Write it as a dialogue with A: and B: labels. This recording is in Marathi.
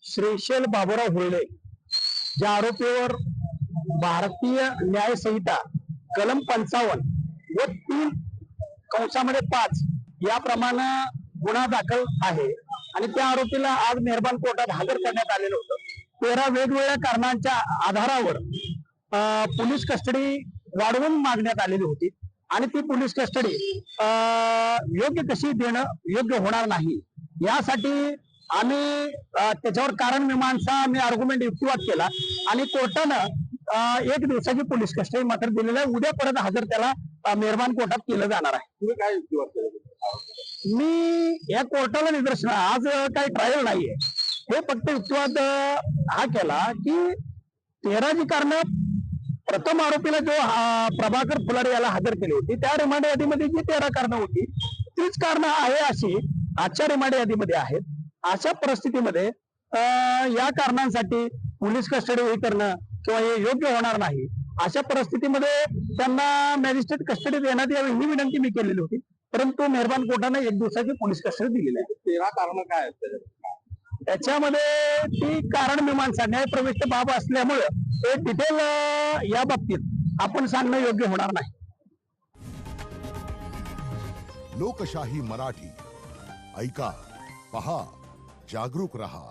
A: श्रीशैल बाबूराव हुर्ळे ज्या आरोपीवर भारतीय न्याय संहिता कलम 55 व 3(5) याप्रमाणे गुन्हा दाखल आहे आणि त्या आरोपीला आज मेहरबान कोर्टात हजर करण्यात आलेलं होतं. 13 वेगवेगळ्या कारणांच्या आधारावर पोलीस कस्टडी वाढवून मागण्यात आलेली होती आणि ती पोलीस कस्टडी योग्य कशी देणं योग्य होणार नाही यासाठी आम्ही त्याच्यावर कारण मीमांसा आम्ही आर्ग्युमेंट युक्तिवाद केला आणि कोर्टानं 1 दिवसाची पोलीस कस्टडी मात्र दिलेली आहे. उद्या परत हजर त्याला मेहरबान कोर्टात केलं जाणार आहे.
B: तुम्ही काय युक्तिवाद केला?
A: मी या कोर्टाला निदर्शन आज काही ट्रायल नाहीये, हे फक्त युक्तिवाद हा केला की 13 जी कारण प्रथम आरोपीला जो प्रभाकर फुलारे याला हजर केली होती त्या रिमांड यादीमध्ये जी 13 कारणं होती तीच कारणं आहे अशी आजच्या रिमांड यादीमध्ये आहेत. अशा परिस्थितीमध्ये या कारणांसाठी पोलीस कस्टडी हे करणं किंवा हे योग्य होणार नाही. अशा परिस्थितीमध्ये त्यांना मॅजिस्ट्रेट कस्टडी देण्यात यावी ही विनंती मी केलेली होती, परंतु मेहरबान कोर्टाने 1 दिवसाची पोलीस कस्टडी दिलेली आहे.
B: 13 कारण काय आहेत
A: त्याच्यामध्ये ती कारण मीमांसा न्यायप्रविष्ट बाब असल्यामुळे हे डिटेल या बाबतीत आपण सांगणं योग्य होणार नाही.
C: लोकशाही मराठी ऐका, पहा, जागरूक रहा.